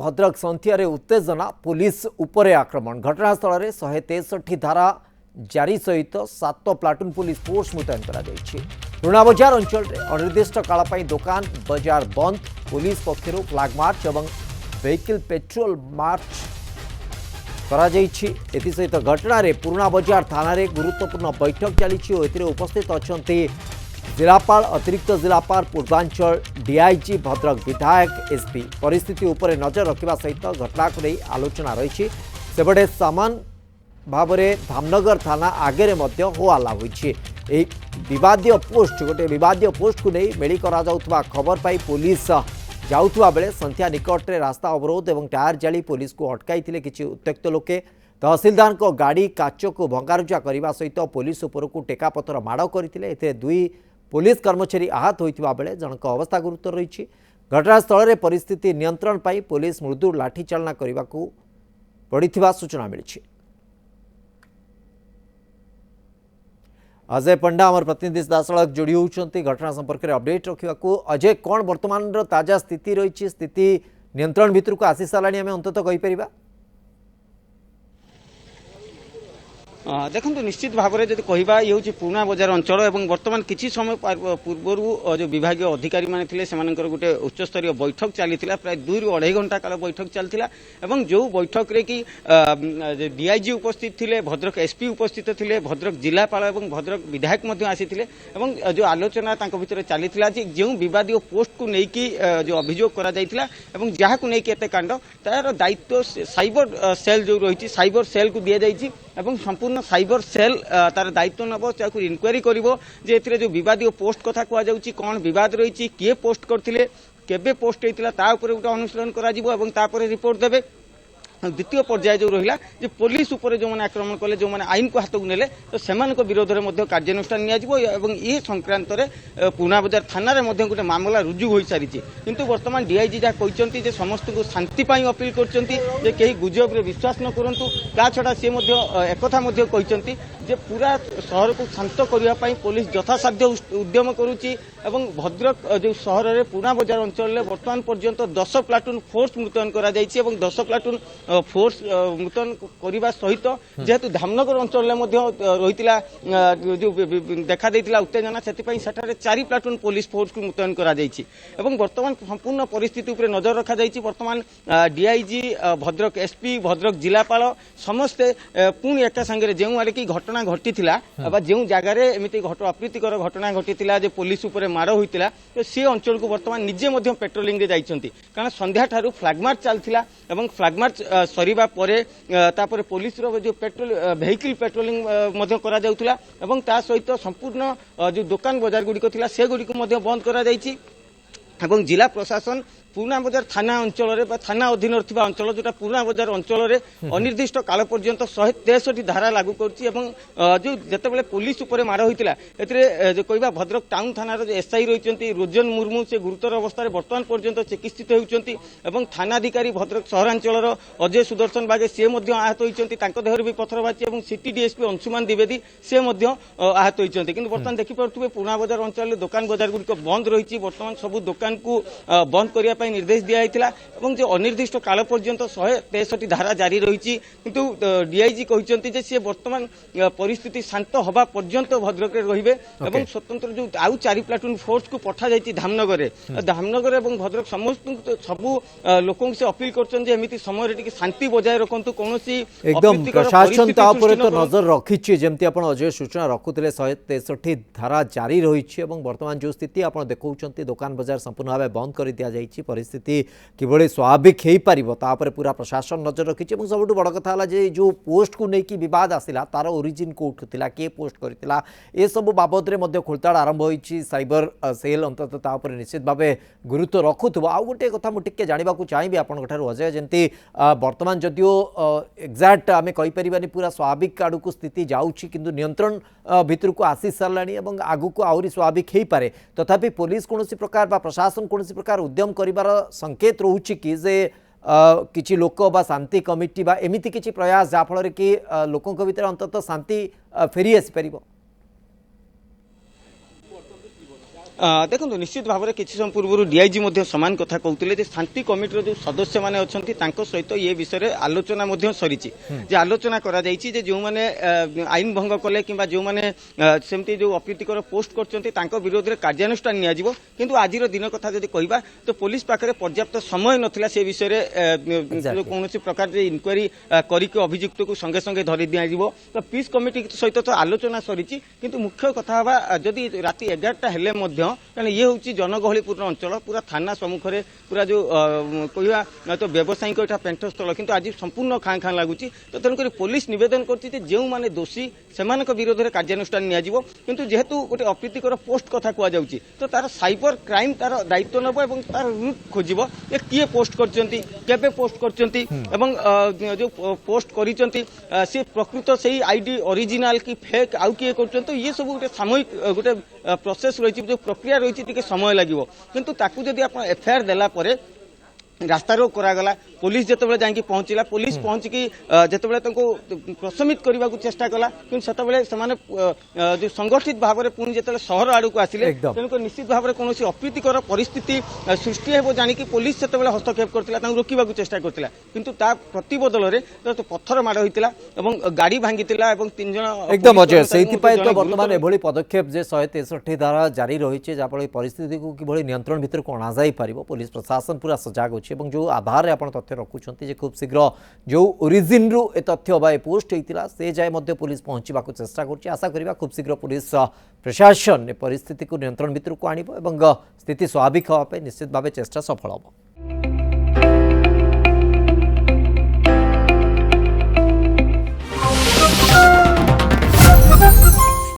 भद्रक संथिया उत्तेजना पुलिस उपरे आक्रमण घटनास्थल में 163 धारा जारी सहित 7 प्लाटून पुलिस फोर्स मुतयन पुराना बजार अंचल में अनिर्दिष्ट काल दुकान बजार बंद पुलिस पक्षर फ्लैग मार्च और व्हीकल पेट्रोल मार्च सहित घटना पुराना बजार थाना गुरुत्वपूर्ण बैठक चली उपस्थित अच्छा जिलापाल अतिरिक्त जिलापाल पूर्वांचल डीआईजी भद्रक विधायक एसपी परिस्थिति उपर नजर रखा सहित घटना को नहीं आलोचना रही सेपटे सामान भाव में धामनगर थाना आगे हो हल्ला होती पोस्ट गोटे विवादीय पोस्ट को नहीं मेली करा खबर पाई पुलिस जाऊा बेले संध्या निकट में रास्ता अवरोध और टायर जाली पुलिस को अटकाई किसी उत्त्यक्त लोके तहसिलदार को गाड़ी काच को भंगारुजा करने सहित पुलिस उपरकू टेकापथर माड़ करते दुई पुलिस कर्मचारी आहत होता बेले जनक अवस्था गुरुतर रही घटनास्थल में परिस्थिति नियंत्रण पाई पुलिस मृदु लाठीचालना करने को पड़ा सूचना मिली। अजय पंडा आमर प्रतिनिधि दासड़क जोड़ी होती घटना संपर्क में अपडेट रखा। अजय कौन वर्तमान ताजा स्थिति रही स्थिति नियंत्रण भितर को आसी सारा आम अंततः कहीपर देखो निश्चित भाव में जब कहवा ये हूँ पुराना बजार अंचल और बर्तमान किसी समय पूर्वर जो विभाग अधिकारी माने थे से गोटे उच्चस्तरीय बैठक चली प्राय 2 ରୁ 2.5 घंटा काल बैठक चलता जो बैठक रे कि डीआईजी उपस्थित थे भद्रक एसपी उपस्थित थे भद्रक जिलापाल और भद्रक विधायक आसी जो आलोचना भीतर चली जो विवादीय पोस्ट को लेकिन जो अभियोग करा कांड तार दायित्व साइबर सेल जो रही साइबर सेल को दि जाइए संपूर्ण साइबर सेल तार दायित्व नब इनक्वारी कर जो विवादीय पोस्ट कथा कहुच्छी कौन विवाद रही किए पोस्ट करते केबे पोस्ट होता गोटे अनुशीलन कर रिपोर्ट देवे द्वितीय पर्याय जो रहा जो पुलिस उपर जो मैंने आक्रमण कले जो मैंने आईन को हाथ को नेले तो से विरोध में कार्यानुष्ठान नि संक्रांत पुराना बजार थाना गोटे मामला रुजु हो सारी किंतु वर्तमान डीआईजी जहाँ कहते समस्त को शांति अपील कर गुजब विश्वास न करूँ ता छड़ा सी एकथा कहते पूरा सहर को शांत करने पुलिस यथासाध्य उद्यम करुच्ची भद्रक जो सहर में पुराना बजार अंचल में वर्तमान पर्यंत 10 प्लाटून फोर्स मुतयन कर 10 प्लाटून फोर्स मुतयन करने सहित जेहेतु धामनगर अंचल रही जो देखा उत्तेजना से 4 प्लाटून पुलिस फोर्स को मुतयन कर वर्तमान संपूर्ण परिस्थिति उपर नजर रखा वर्तमान डीआईजी भद्रक एसपी भद्रक जिलापाल समस्ते पुणी एका संगे जो आड़े कि घटना घटी जो जगार एमती अप्रीतिकर घटना घटी पुलिस उपर माड़ होता तो सी अंचल को वर्तमान निजे पेट्रोलिंग रे जाइछंती कारण संध्या ठारू फ्लैग मार्च चलता फ्लैग मार्च सरीबा परे पुलिस जो पेट्रोल व्हीकल पेट्रोलिंग करा जाउथला एवं ता सहित संपूर्ण जो दुकान बजार गुड़िक थिला से गुड़िक बंद करा जाइछि एवं जिला प्रशासन पुराना बजार थाना अंचल थाना अधीन अंचल जोटा पुराना बजार अंचल में अनिर्दिष्ट काल पर्यंत 163 धारा लागू करछि जो जितेबाला पुलिस उपर माड़ होता जो कहवा भद्रक टाउन थाना जो एसआई रही रोजन मुर्मू से गुरुतर अवस्था वर्तमान पर्यंत चिकित्सित होती थानाधिकारी भद्रक सहरांचल अजय सुदर्शन बागे सी आहत होती देहर भी पथर बाजी सिटी डीएसपी अंशुमान द्विवेदी से आहत होती कि बर्तमान देखिपे पुराना बजार अंचल दुकान बजार गुड़िक बंद रही वर्तमान सबू दुकान को बंद करने निर्देश दिया जो अनिर्दिष्ट काल पर्यंत 163 धारा जारी रही किंतु डीआईजी कहते सी वर्तमान परिस्थिति शांत हवा पर्यंत भद्रक रे स्वतंत्र जो आउ 4 प्लाटून फोर्स को पठा जाइए धामनगर और भद्रक समस्त सबू लोक से अपील करमती समय शांति बजाय रखु कौन एकदम प्रशासन तो नजर रखी जमी आप अजय सूचना रखुते 163 धारा जारी रही वर्तमान जो स्थिति आप देखते दुकान बजार संपूर्ण भाव बंद कर दि जाइए परिस्थिति किभली स्वाभाविक हो पार पूरा प्रशासन नजर रखी सब बड़ कथा जो पोस्ट को लेकिन बद आसला तार ओरिजिन कौटू था किए पोस्ट करता ये सब बाबद में खोलताड़ आरंभ होती साइबर सेल अंततः निश्चित भाव गुरुत्व रखुव आउ गोटे कथा मुझे जानवा चाहिए आपंठ अजय जमी बर्तमान जदियो एक्जाक्ट आम कहीपर पूरा स्वाभाविक आड़ को स्थिति जाऊँगी किंतु नियंत्रण भितर को आसी सारा आगू को आहरी स्वाभाविक हो पारे तथापि पुलिस कौन प्रकार प्रशासन कौन प्रकार उद्यम कर संकेत रोचे कि जे किछि लोक बा शांति कमिटी बा एमिति किछि प्रयास जाफल कि लोकों भीतर अंततः शांति फेरी आसी पारिबो। देखो निश्चित भाव में किसी समय पूर्व डीआईजी समान कथा कहते शांति कमिटर जो सदस्य मैंने अच्छा सहित ये विषय में आलोचना सरी आलोचना कर जो मैंने आईन भंग कले कि जो मैंने सेमती जो अप्रीतिकर पोस्ट कर विरोध में कार्यानुष्ठान किंतु आज दिन कथा जब कहवा तो पुलिस पाखे पर्याप्त समय नाला से विषय में कौन प्रकार इनक्वारी करके अभियुक्त को संगे संगे धरी दि तो पीस कमिटी सहित तो आलोचना सरी किंतु मुख्य कथा जदि राति 11टा हेले कारण ये हूँ जनगहलीपूर्ण अंचल पूरा थाना सम्मुखें पूरा जो कहवा तो व्यवसायिक यहाँ पेंटस्थल किंतु आज संपूर्ण खाँ खाँ लगुच तो तेणुक पुलिस नवेदन कर दोषी से विरोध में कार्यानुष्ठान किंतु जेहेतु गोटे अप्रीतिकर पोस्ट कथा कहुच्छी तो तार साइबर क्राइम तार दायित्व नब और तार रूट खोज किए पोस्ट कर पोस्ट कर जो पोस्ट कर सी प्रकृत से आईडी ओरिजिनल कि फेक आउ किए कर ये सब गोटे सामयिक गोटे प्रोसेस रही जो प्रक्रिया रही समय लगे किंतु ताकू जदि आप एफआईआर देला परे रास्ता रोक करागला पुलिस जिते जाकि पहुंचला पुलिस पहुंचिकी जिते प्रशमित करने को चेष्टा कला कि जो संगठित भाव में पुणी जो सहर आड़ को आसिले तेणुक निश्चित भाव में कौन अप्रीतिकर परिस्थिति सृष्टि हो जानिकी पुलिस जो हस्तक्षेप करता रोकवा चेष्टा करता किंतु ता प्रतिबदल में तो पत्थर माड़ होता गाड़ी भांगी 3 जन एकदम अजय से तो बर्तमान एभली पदक्षेप जे 163 धारा जारी रही है परिस्थिति को किभली नियंत्रण भितर को अणाई पार पुलिस प्रशासन पूरा सजग अच्छे जो आधार आप तथ्य रखुंट खूब शीघ्र जो ओरिजिन रु ए तथ्य बा पोस्ट होता से जाए पुलिस पहुंचा चेष्टा कर आशा करवा खूब शीघ्र पुलिस प्रशासन परिस्थिति को नियंत्रण भितर को आनिब स्थिति स्वाभाविक होगा निश्चित भाव चेष्टा सफल होगा।